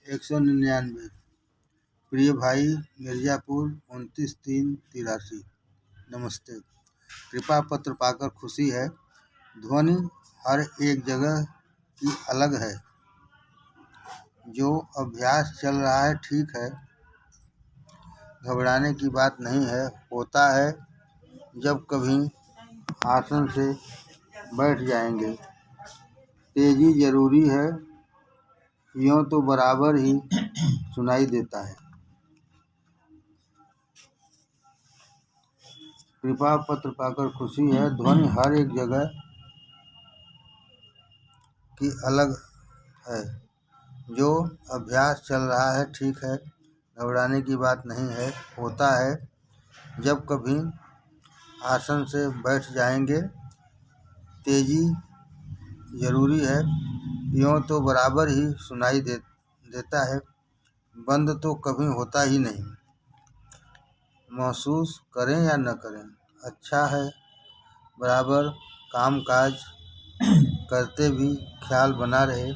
199। प्रिय भाई, मिर्ज़ापुर 29/3/83। नमस्ते। कृपा पत्र पाकर खुशी है। ध्वनि हर एक जगह की अलग है। जो अभ्यास चल रहा है ठीक है, घबराने की बात नहीं है। होता है जब कभी आसन से बैठ जाएंगे। तेजी जरूरी है, यूँ तो बराबर ही सुनाई देता है। कृपा पत्र पाकर खुशी है। ध्वनि हर एक जगह की अलग है। जो अभ्यास चल रहा है ठीक है, घबराने की बात नहीं है। होता है जब कभी आसन से बैठ जाएंगे। तेजी जरूरी है, यूँ तो बराबर ही सुनाई देता है। बंद तो कभी होता ही नहीं। महसूस करें या न करें, अच्छा है। बराबर काम काज करते भी ख्याल बना रहे।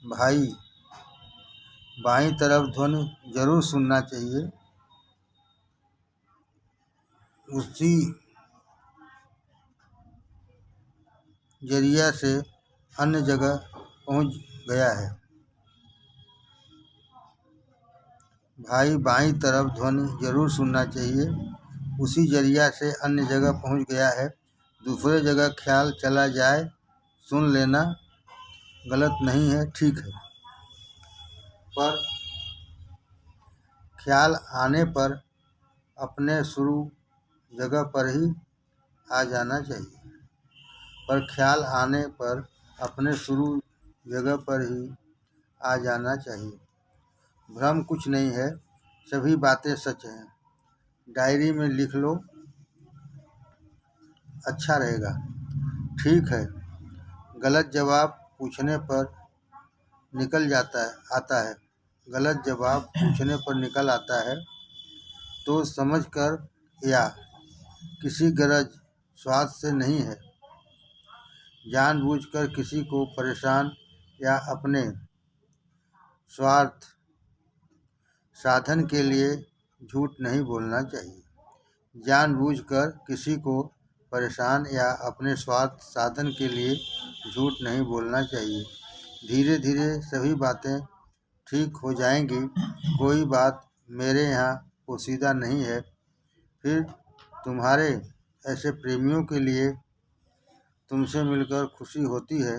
भाई, बाईं तरफ ध्वनि जरूर सुनना चाहिए। उसी जरिया से अन्य जगह पहुंच गया है। भाई, बाईं तरफ ध्वनि जरूर सुनना चाहिए। उसी जरिया से अन्य जगह पहुंच गया है। दूसरे जगह ख्याल चला जाए, सुन लेना गलत नहीं है, ठीक है। पर ख्याल आने पर अपने शुरू जगह पर ही आ जाना चाहिए। अपने शुरू जगह पर ही आ जाना चाहिए। भ्रम कुछ नहीं है, सभी बातें सच हैं। डायरी में लिख लो, अच्छा रहेगा। ठीक है। गलत जवाब पूछने पर निकल आता है तो समझकर या किसी गरज स्वार्थ से नहीं है। जानबूझकर किसी को परेशान या अपने स्वार्थ साधन के लिए झूठ नहीं बोलना चाहिए। जानबूझकर किसी को परेशान या अपने स्वार्थ साधन के लिए झूठ नहीं बोलना चाहिए। धीरे धीरे सभी बातें ठीक हो जाएंगी। कोई बात मेरे यहाँ पोशीदा नहीं है। फिर तुम्हारे ऐसे प्रेमियों के लिए तुमसे मिलकर खुशी होती है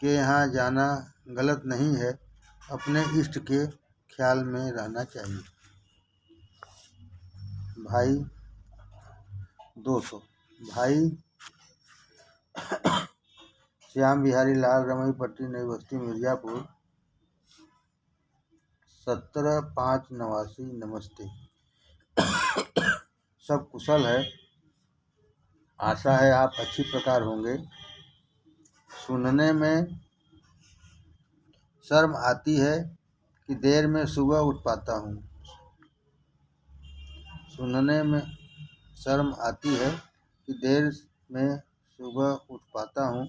कि यहाँ जाना गलत नहीं है। अपने इष्ट के ख्याल में रहना चाहिए। भाई 200। भाई श्याम बिहारी लाल, रमई पट्टी, नई बस्ती, मिर्ज़ापुर 17/5/89। नमस्ते। सब कुशल है। आशा है आप अच्छी प्रकार होंगे। सुनने में शर्म आती है कि देर में सुबह उठ पाता हूँ।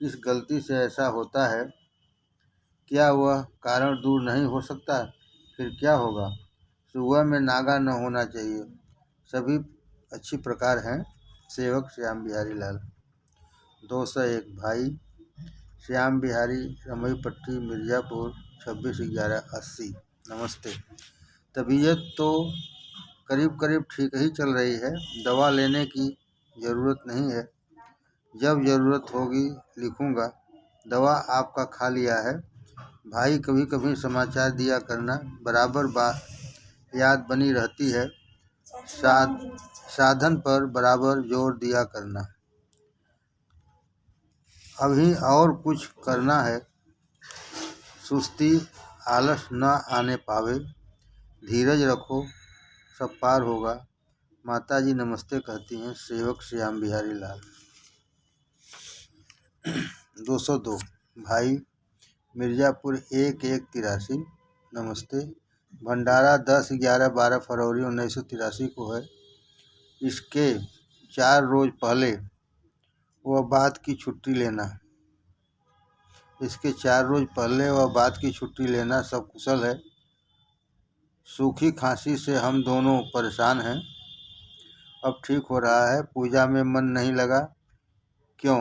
किस गलती से ऐसा होता है? क्या वह कारण दूर नहीं हो सकता? फिर क्या होगा? सुबह में नागा न होना चाहिए। सभी अच्छी प्रकार हैं। सेवक श्याम बिहारी लाल। 201। भाई श्याम बिहारी, रमई पट्टी, मिर्ज़ापुर 26/11/80। नमस्ते। तबीयत तो करीब करीब ठीक ही चल रही है। दवा लेने की ज़रूरत नहीं है। जब ज़रूरत होगी लिखूँगा। दवा आपका खा लिया है। भाई, कभी कभी समाचार दिया करना, बराबर याद बनी रहती है। साधन पर बराबर जोर दिया करना। अभी और कुछ करना है। सुस्ती आलस न आने पावे। धीरज रखो, सब पार होगा। माताजी नमस्ते कहती हैं। सेवक श्याम बिहारी लाल। 202। भाई मिर्ज़ापुर 1/1/83। नमस्ते। भंडारा 10/11/12 फरवरी 1983 को है। इसके 4 रोज पहले वह बात की छुट्टी लेना। इसके 4 रोज पहले व बाद की छुट्टी लेना सब कुशल है। सूखी खांसी से हम दोनों परेशान हैं। अब ठीक हो रहा है। पूजा में मन नहीं लगा। क्यों?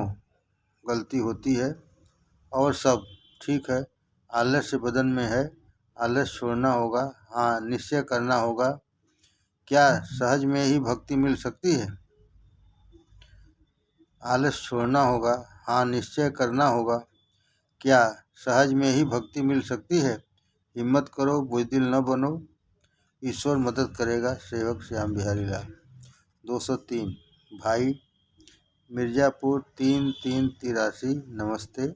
गलती होती है और सब ठीक है। आलस्य बदन में है। आलस्य छोड़ना होगा। हाँ, निश्चय करना होगा। क्या सहज में ही भक्ति मिल सकती है? आलस्य छोड़ना होगा। हाँ, निश्चय करना होगा। क्या सहज में ही भक्ति मिल सकती है? हिम्मत करो, बुज़दिल न बनो। ईश्वर मदद करेगा। सेवक श्याम बिहारी लाल। 203। भाई मिर्ज़ापुर 3383 नमस्ते।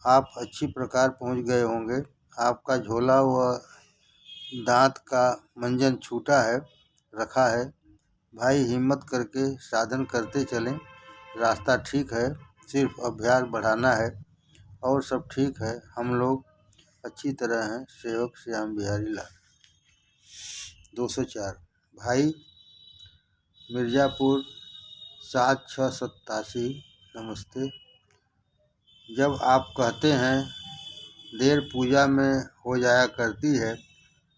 आप अच्छी प्रकार पहुंच गए होंगे। आपका झोला व दांत का मंजन छूटा है, रखा है। भाई हिम्मत करके साधन करते चलें। रास्ता ठीक है, सिर्फ अभ्यास बढ़ाना है और सब ठीक है। हम लोग अच्छी तरह हैं। सेवक श्याम बिहारी लाल। 204। भाई मिर्ज़ापुर 7687 नमस्ते। जब आप कहते हैं देर पूजा में हो जाया करती है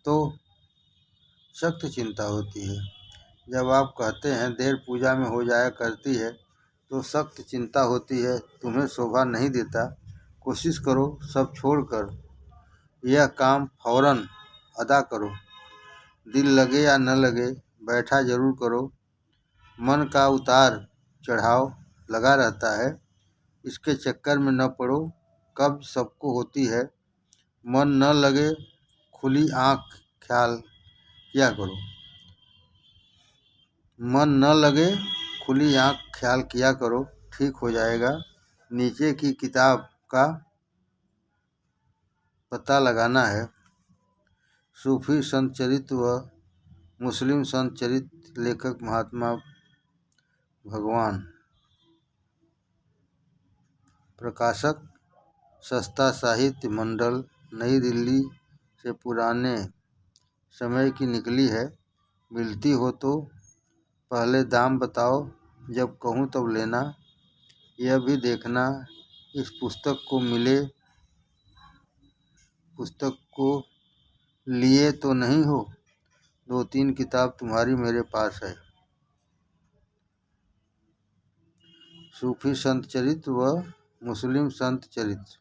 तो सख्त चिंता होती है। जब आप कहते हैं देर पूजा में हो जाया करती है तो सख्त चिंता होती है। तुम्हें शोभा नहीं देता। कोशिश करो सब छोड़कर यह काम फौरन अदा करो। दिल लगे या न लगे, बैठा जरूर करो। मन का उतार चढ़ाव लगा रहता है। इसके चक्कर में न पड़ो। कब्ज सबको होती है। मन न लगे, खुली आँख ख्याल किया करो। मन न लगे, खुली आँख ख्याल किया करो। ठीक हो जाएगा। नीचे की किताब का पता लगाना है। सूफी संत चरित्र व मुस्लिम संत चरित्र, लेखक महात्मा भगवान। प्रकाशक सस्ता साहित्य मंडल, नई दिल्ली से पुराने समय की निकली है। मिलती हो तो पहले दाम बताओ, जब कहूँ तब लेना। यह भी देखना इस पुस्तक को लिए तो नहीं हो। 2-3 किताब तुम्हारी मेरे पास है। सूफी संत चरित्र व मुस्लिम संत चरित्र,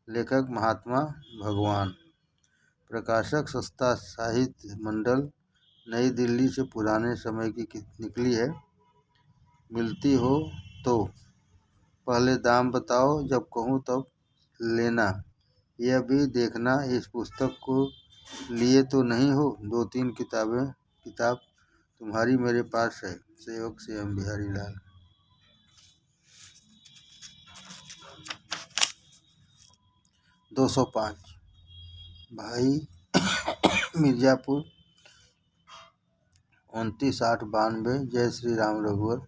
लेखक महात्मा भगवान। प्रकाशक सस्ता साहित्य मंडल, नई दिल्ली से पुराने समय की निकली है। मिलती हो तो पहले दाम बताओ, जब कहूँ तब लेना। यह भी देखना इस पुस्तक को लिए तो नहीं हो। 2-3 किताब तुम्हारी मेरे पास है। सेवक श्याम बिहारी लाल। 205। भाई मिर्ज़ापुर 2992 जय श्री राम रघुवर।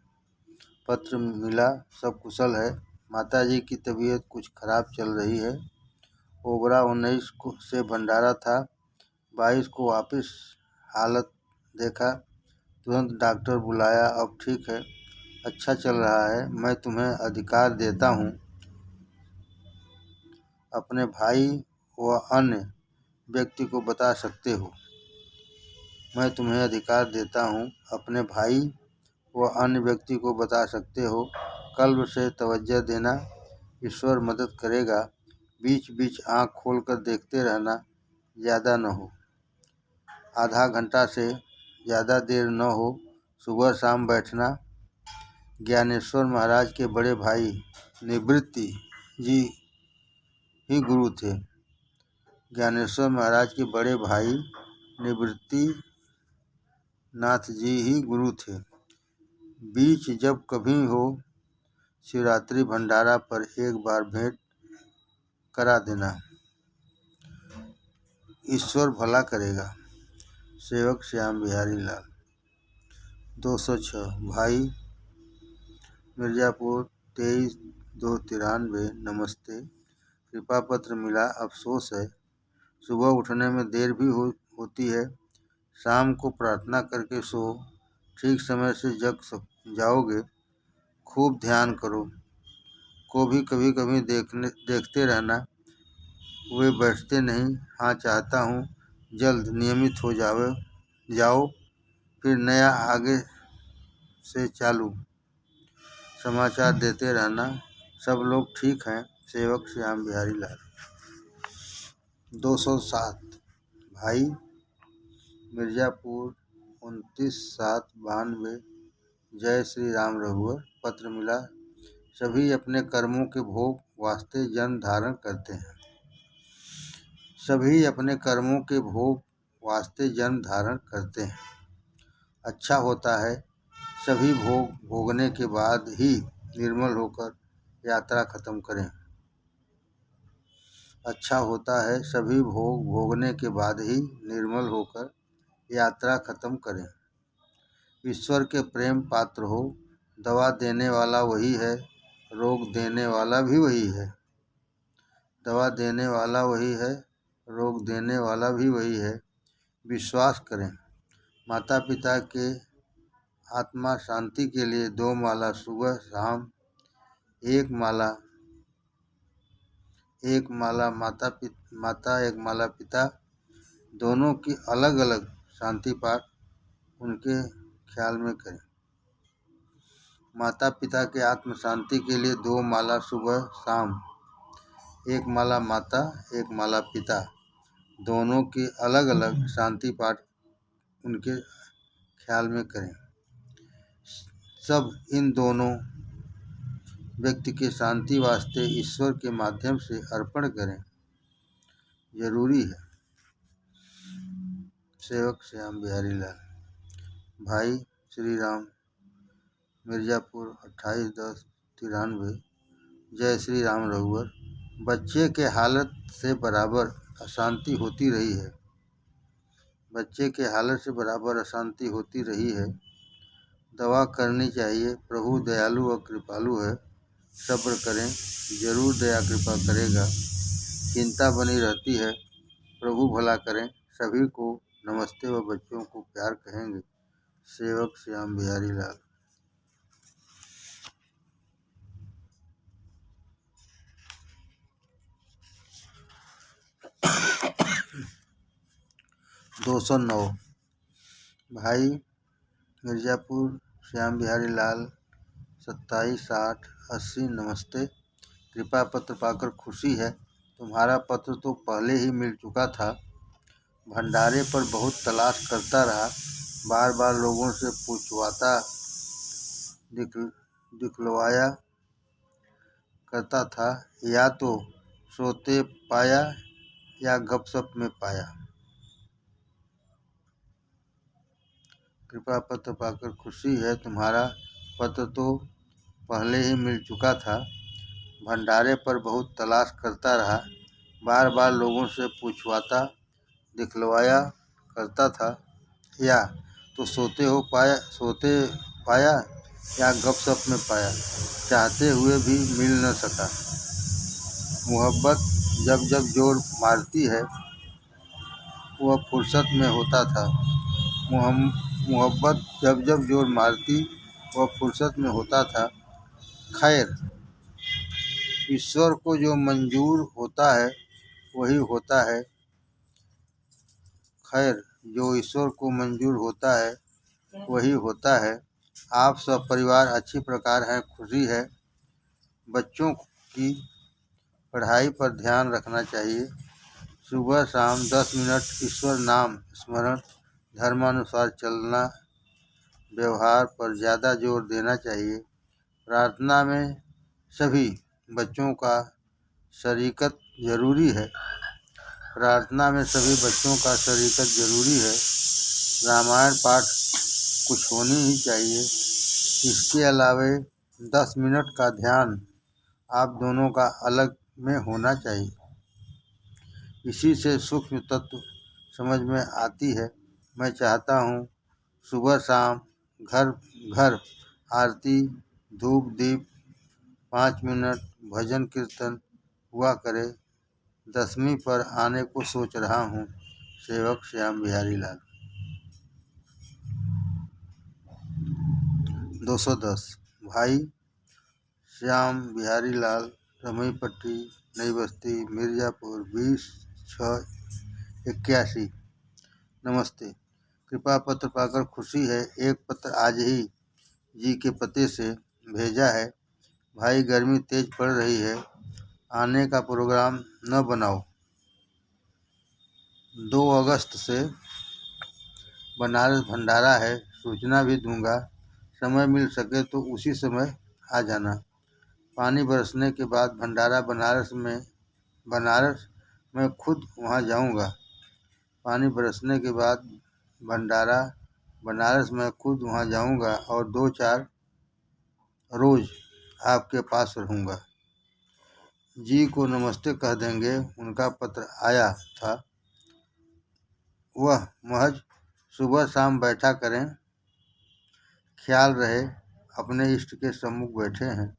पत्र मिला, सब कुशल है। माताजी की तबीयत कुछ खराब चल रही है। ओबरा 19 से भंडारा था। 22 को वापस हालत देखा, तुरंत डॉक्टर बुलाया। अब ठीक है, अच्छा चल रहा है। मैं तुम्हें अधिकार देता हूँ, अपने भाई व अन्य व्यक्ति को बता सकते हो। मैं तुम्हें अधिकार देता हूँ, अपने भाई व अन्य व्यक्ति को बता सकते हो। कल्ब से तवज्जो देना, ईश्वर मदद करेगा। बीच बीच आँख खोलकर देखते रहना, ज़्यादा न हो। आधा घंटा से ज़्यादा देर न हो। सुबह शाम बैठना। ज्ञानेश्वर महाराज के बड़े भाई निवृत्ति जी ही गुरु थे। ज्ञानेश्वर महाराज के बड़े भाई निवृत्ति नाथ जी ही गुरु थे। बीच जब कभी हो, शिवरात्रि भंडारा पर एक बार भेंट करा देना, ईश्वर भला करेगा। सेवक श्याम बिहारी लाल। 206। भाई मिर्ज़ापुर 23-293 नमस्ते। कृपा पत्र मिला, अफसोस है सुबह उठने में देर भी होती है। शाम को प्रार्थना करके सो, ठीक समय से जग जाओगे। खूब ध्यान करो। को भी कभी कभी देखते रहना। वे बैठते नहीं। हाँ, चाहता हूँ जल्द नियमित हो जाओ, फिर नया आगे से चालू। समाचार देते रहना। सब लोग ठीक हैं। सेवक श्याम बिहारी लाल। 207। भाई, मिर्ज़ापुर 29/7/92। जय श्री राम रघुवर। पत्र मिला। सभी अपने कर्मों के भोग वास्ते जन्म धारण करते हैं। सभी अपने कर्मों के भोग वास्ते जन्म धारण करते हैं। अच्छा होता है सभी भोग भोगने के बाद ही निर्मल होकर यात्रा खत्म करें। अच्छा होता है सभी भोग भोगने के बाद ही निर्मल होकर यात्रा खत्म करें। ईश्वर के प्रेम पात्र हो। दवा देने वाला वही है, रोग देने वाला भी वही है। दवा देने वाला वही है, रोग देने वाला भी वही है। विश्वास करें। माता पिता के आत्मा शांति के लिए 2 माला सुबह शाम, एक माला माता एक माला पिता, दोनों की अलग अलग शांति पाठ उनके ख्याल में करें। माता पिता के आत्म शांति के लिए 2 माला सुबह शाम, एक माला माता एक माला पिता, दोनों की अलग अलग शांति पाठ उनके ख्याल में करें। सब इन दोनों व्यक्ति के शांति वास्ते ईश्वर के माध्यम से अर्पण करें। जरूरी है। सेवक श्याम बिहारी लाल। भाई श्री राम, मिर्ज़ापुर 28/10/93। जय श्री राम रघुवर। बच्चे के हालत से बराबर अशांति होती रही है। बच्चे के हालत से बराबर अशांति होती रही है। दवा करनी चाहिए। प्रभु दयालु और कृपालु है। सब्र करें, जरूर दया कृपा करेगा। चिंता बनी रहती है। प्रभु भला करें। सभी को नमस्ते व बच्चों को प्यार कहेंगे। सेवक श्याम बिहारी लाल। 209। भाई, मिर्ज़ापुर श्याम बिहारी लाल 27/8/80। नमस्ते। कृपा पत्र पाकर खुशी है। तुम्हारा पत्र तो पहले ही मिल चुका था। भंडारे पर बहुत तलाश करता रहा। बार बार लोगों से पूछवाता दिखलवाया करता था। या तो सोते पाया या गपशप में पाया। कृपा पत्र पाकर खुशी है। तुम्हारा पत्र तो पहले ही मिल चुका था। भंडारे पर बहुत तलाश करता रहा। बार बार लोगों से पूछवाता दिखलवाया करता था। या तो सोते पाया या गपशप में पाया। चाहते हुए भी मिल न सका। मोहब्बत जब जब जोर मारती है वह फुर्सत में होता था। मोहब्बत जब जब जोर मारती वह फुर्सत में होता था। खैर, ईश्वर को जो मंजूर होता है वही होता है। खैर, जो ईश्वर को मंजूर होता है वही होता है। आप सब परिवार अच्छी प्रकार हैं। खुशी है। बच्चों की पढ़ाई पर ध्यान रखना चाहिए। सुबह शाम 10 मिनट ईश्वर नाम स्मरण, धर्मानुसार चलना, व्यवहार पर ज़्यादा जोर देना चाहिए। प्रार्थना में सभी बच्चों का शरीकत जरूरी है। प्रार्थना में सभी बच्चों का शरीकत जरूरी है। रामायण पाठ कुछ होनी ही चाहिए। इसके अलावे 10 मिनट का ध्यान आप दोनों का अलग में होना चाहिए। इसी से सूक्ष्म तत्व समझ में आती है। मैं चाहता हूँ सुबह शाम घर घर आरती, धूप दीप, 5 मिनट भजन कीर्तन हुआ करे। 10वीं पर आने को सोच रहा हूँ। सेवक श्याम बिहारी लाल। 210। भाई, श्याम बिहारी लाल, रमई पट्टी, नई बस्ती, मिर्ज़ापुर, 20/6/81। नमस्ते। कृपा पत्र पाकर खुशी है। एक पत्र आज ही जी के पते से भेजा है। भाई, गर्मी तेज पड़ रही है, आने का प्रोग्राम न बनाओ। 2 अगस्त से बनारस भंडारा है, सूचना भी दूंगा। समय मिल सके तो उसी समय आ जाना। पानी बरसने के बाद भंडारा बनारस मैं खुद वहाँ जाऊँगा। पानी बरसने के बाद भंडारा बनारस मैं खुद वहाँ जाऊँगा और 2-4 रोज़ आपके पास रहूँगा। जी को नमस्ते कह देंगे। उनका पत्र आया था। वह महज सुबह शाम बैठा करें। ख्याल रहे अपने इष्ट के सम्मुख बैठे हैं।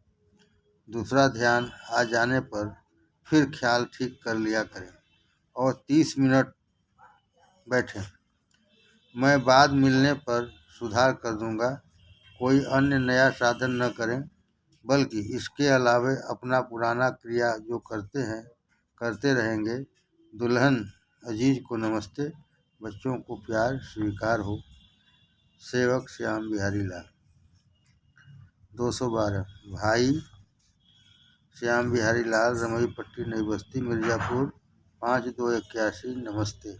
दूसरा ध्यान आ जाने पर फिर ख्याल ठीक कर लिया करें और 30 मिनट बैठें। मैं बाद मिलने पर सुधार कर दूंगा। कोई अन्य नया साधन न करें, बल्कि इसके अलावे अपना पुराना क्रिया जो करते हैं करते रहेंगे। दुल्हन अजीज को नमस्ते। बच्चों को प्यार स्वीकार हो। सेवक श्याम बिहारी लाल। 212। भाई श्याम बिहारी लाल, रमई पट्टी, नई बस्ती, मिर्ज़ापुर, 5/2/81। नमस्ते।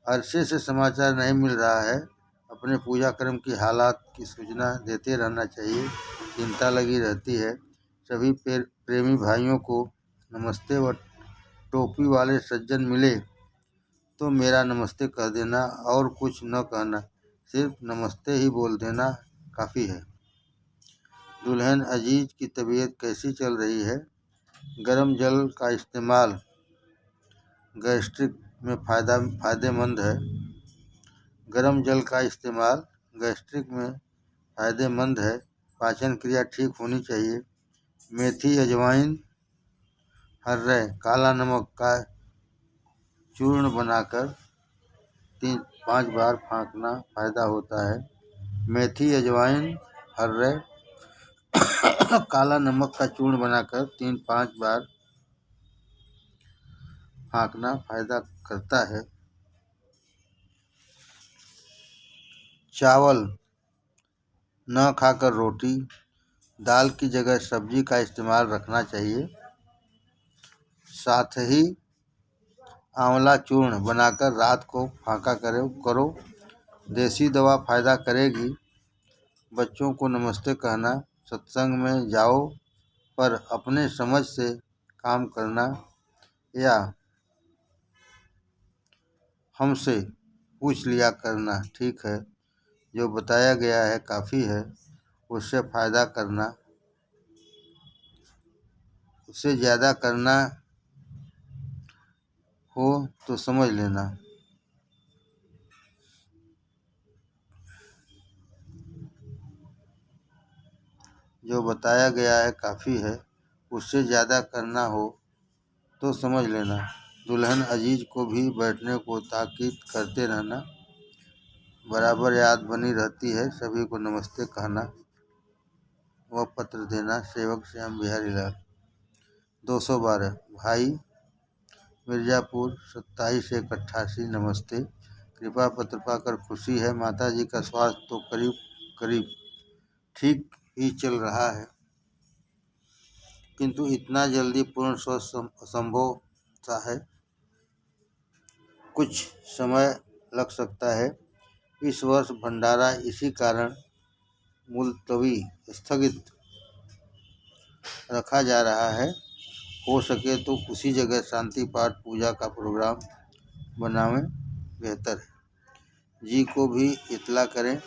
अरसे से समाचार नहीं मिल रहा है। अपने पूजा कर्म की हालात की सूचना देते रहना चाहिए। चिंता लगी रहती है। सभी प्रेमी भाइयों को नमस्ते व टोपी वाले सज्जन मिले तो मेरा नमस्ते कह देना और कुछ न कहना, सिर्फ नमस्ते ही बोल देना काफ़ी है। दुल्हन अजीज की तबीयत कैसी चल रही है? गर्म जल का इस्तेमाल गैस्ट्रिक में फ़ायदेमंद है। गर्म जल का इस्तेमाल गैस्ट्रिक में फ़ायदेमंद है। पाचन क्रिया ठीक होनी चाहिए। मेथी, अजवाइन, हर्रै, काला नमक का चूर्ण बनाकर 3-5 बार फाँकना फ़ायदा होता है। मेथी, अजवाइन, हर्रै, काला नमक का चूर्ण बनाकर 3-5 बार फाँकना फ़ायदा करता है। चावल न खाकर रोटी, दाल की जगह सब्जी का इस्तेमाल रखना चाहिए। साथ ही आंवला चूर्ण बनाकर रात को फाँका करो। देसी दवा फ़ायदा करेगी। बच्चों को नमस्ते कहना। सत्संग में जाओ पर अपने समझ से काम करना या हमसे पूछ लिया करना ठीक है। जो बताया गया है काफ़ी है, उससे फ़ायदा करना। उससे ज़्यादा करना हो तो समझ लेना। जो बताया गया है काफ़ी है, उससे ज़्यादा करना हो तो समझ लेना। दुल्हन अजीज को भी बैठने को ताकीद करते रहना। बराबर याद बनी रहती है। सभी को नमस्ते कहना व पत्र देना। सेवक श्याम बिहारी लाल। 212। भाई मिर्ज़ापुर, 27/1/88। नमस्ते। कृपा पत्र पाकर खुशी है। माता जी का स्वास्थ्य तो करीब करीब ठीक ही चल रहा है, किंतु इतना जल्दी पूर्ण स्वस्थ असंभव सा है। कुछ समय लग सकता है। इस वर्ष भंडारा इसी कारण मुलतवी स्थगित रखा जा रहा है। हो सके तो उसी जगह शांति पाठ पूजा का प्रोग्राम बनावें, बेहतर है। जी को भी इतला करें।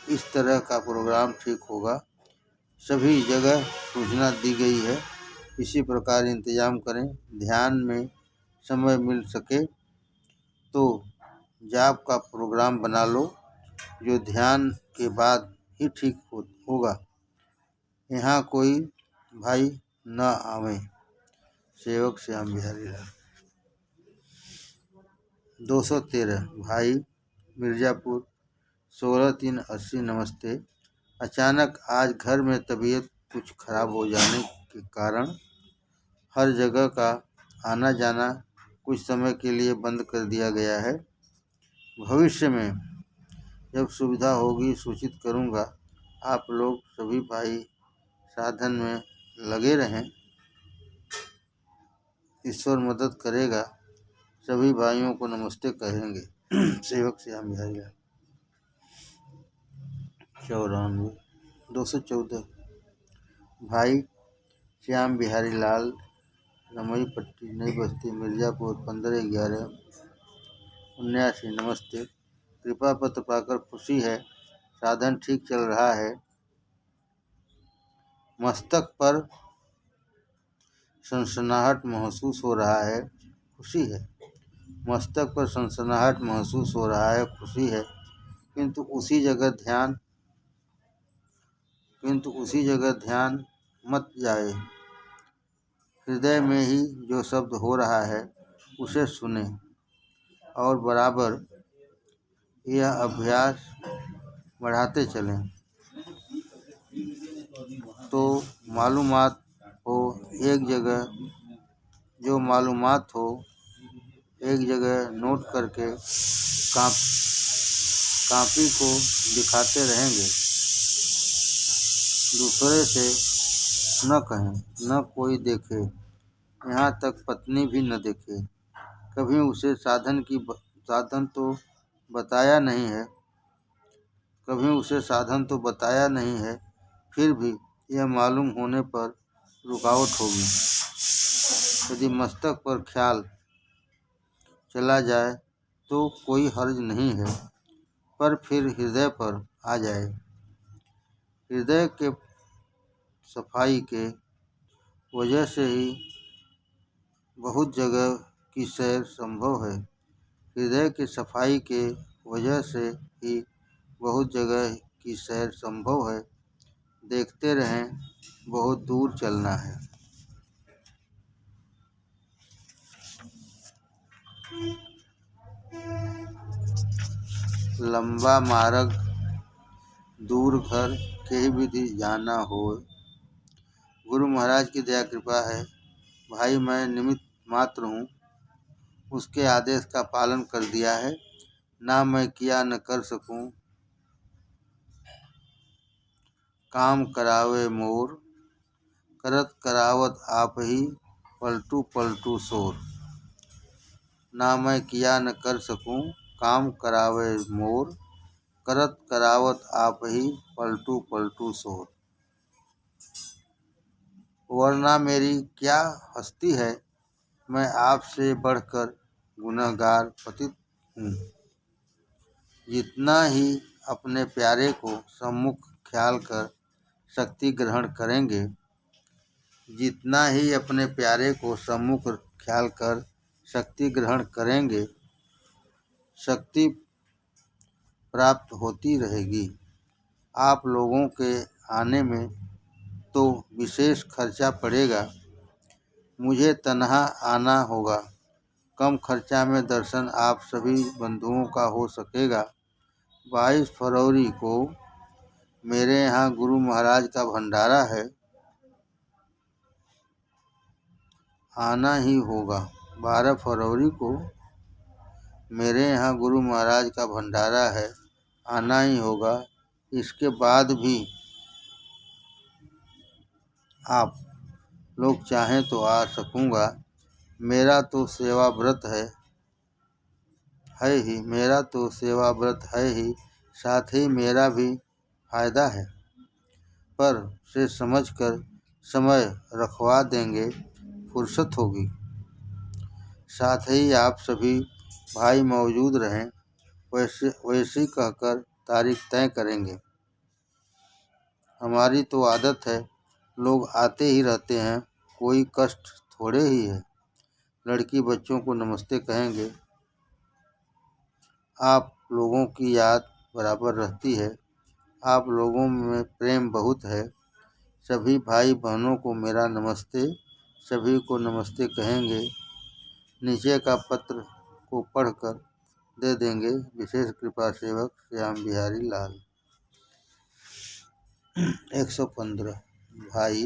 इस तरह का प्रोग्राम ठीक होगा। सभी जगह सूचना दी गई है। इसी प्रकार इंतजाम करें। ध्यान में समय मिल सके तो जाप का प्रोग्राम बना लो, जो ध्यान के बाद ही ठीक होगा। यहाँ कोई भाई न आवे। सेवक श्याम बिहारी लाल। 213। भाई मिर्ज़ापुर, 16/3/80। नमस्ते। अचानक आज घर में तबीयत कुछ खराब हो जाने के कारण हर जगह का आना जाना कुछ समय के लिए बंद कर दिया गया है। भविष्य में जब सुविधा होगी सूचित करूँगा। आप लोग सभी भाई साधन में लगे रहें, ईश्वर मदद करेगा। सभी भाइयों को नमस्ते कहेंगे। सेवक श्याम बिहारी लाल। 94 214 भाई श्याम बिहारी लाल, रमई पट्टी, नई बस्ती, मिर्ज़ापुर, 15/11/79। नमस्ते। कृपा पत्र पाकर खुशी है। साधन ठीक चल रहा है। मस्तक पर सनसनाहट महसूस हो रहा है, खुशी है। मस्तक पर सनसनाहट महसूस हो रहा है, खुशी है। किंतु उसी जगह ध्यान मत जाए। हृदय में ही जो शब्द हो रहा है उसे सुने और बराबर यह अभ्यास बढ़ाते चलें तो मालूमात हो एक जगह नोट करके कापी को दिखाते रहेंगे। दूसरे से न कहें, न कोई देखे, यहाँ तक पत्नी भी न देखे। कभी उसे साधन तो बताया नहीं है, फिर भी यह मालूम होने पर रुकावट होगी। यदि मस्तक पर ख्याल चला जाए तो कोई हर्ज नहीं है, पर फिर हृदय पर आ जाए। हृदय के सफाई के वजह से ही बहुत जगह की सैर संभव है। हृदय की सफाई के वजह से ही बहुत जगह की सैर संभव है। देखते रहें, बहुत दूर चलना है। लंबा मार्ग दूर घर के विधि जाना हो। गुरु महाराज की दया कृपा है। भाई मैं निमित्त मात्र हूँ। उसके आदेश का पालन कर दिया है। ना मैं किया न कर सकूँ। काम करावे मोर, करत करावत आप ही, पलटू पलटू शोर। ना मैं किया न कर सकूँ, काम करावे मोर, करत करावत आप ही, पलटू पलटू शोर। वरना मेरी क्या हस्ती है, मैं आपसे बढ़कर गुनहगार पतित हूँ। जितना ही अपने प्यारे को सम्मुख ख्याल कर शक्ति ग्रहण करेंगे, शक्ति प्राप्त होती रहेगी। आप लोगों के आने में तो विशेष खर्चा पड़ेगा। मुझे तन्हा आना होगा। कम खर्चा में दर्शन आप सभी बंधुओं का हो सकेगा। 22 फरवरी को मेरे यहाँ गुरु महाराज का भंडारा है, आना ही होगा। 12 फरवरी को मेरे यहाँ गुरु महाराज का भंडारा है, आना ही होगा। इसके बाद भी आप लोग चाहें तो आ सकूँगा। मेरा तो सेवा व्रत है ही, साथ ही मेरा भी फायदा है। पर से समझकर समय रखवा देंगे, फुर्सत होगी। साथ ही आप सभी भाई मौजूद रहें, वैसे कहकर तारीख तय करेंगे। हमारी तो आदत है, लोग आते ही रहते हैं, कोई कष्ट थोड़े ही है। लड़की बच्चों को नमस्ते कहेंगे। आप लोगों की याद बराबर रहती है। आप लोगों में प्रेम बहुत है। सभी भाई बहनों को मेरा नमस्ते। सभी को नमस्ते कहेंगे। नीचे का पत्र को पढ़कर दे देंगे। विशेष कृपा सेवक श्याम बिहारी लाल। 115 भाई।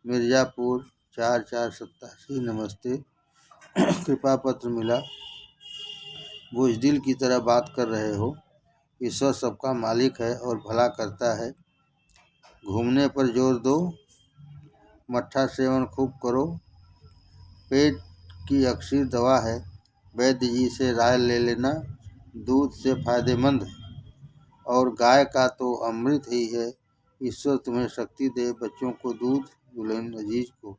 मिर्ज़ापुर 4487 नमस्ते। कृपा पत्र मिला। बुज़दिल की तरह बात कर रहे हो। ईश्वर सबका मालिक है और भला करता है। घूमने पर जोर दो। मट्ठा सेवन खूब करो। पेट की अक्सर दवा है। वैद्य जी से राय ले लेना। दूध से फायदेमंद है और गाय का तो अमृत ही है। ईश्वर तुम्हें शक्ति दे। बच्चों को दूध, दुल्हन अजीज को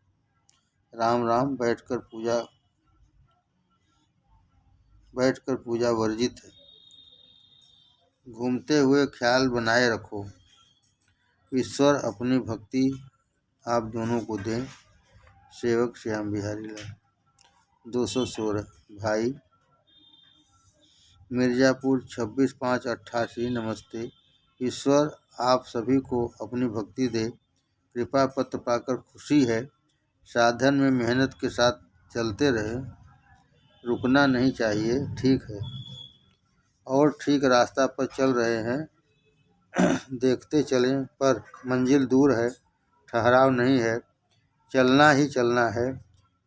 राम राम। बैठकर पूजा वर्जित है। घूमते हुए ख्याल बनाए रखो। ईश्वर अपनी भक्ति आप दोनों को दें। सेवक श्याम बिहारी लाल। 216 भाई। मिर्ज़ापुर 26/5/88 नमस्ते। ईश्वर आप सभी को अपनी भक्ति दे। कृपा पत्र पाकर खुशी है। साधन में मेहनत के साथ चलते रहे। रुकना नहीं चाहिए। ठीक है और ठीक रास्ता पर चल रहे हैं। देखते चलें पर मंजिल दूर है। ठहराव नहीं है। चलना ही चलना है।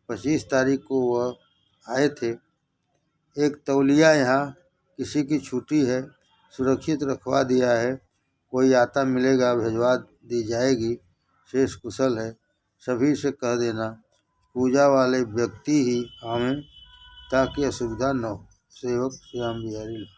25 तारीख को वह आए थे। एक तौलिया यहाँ किसी की छुट्टी है। सुरक्षित रखवा दिया है। कोई आता मिलेगा भिजवा दी जाएगी। शेष कुशल है। सभी से कह देना पूजा वाले व्यक्ति ही आवें ताकि असुविधा न हो। सेवक श्याम बिहारी लाल।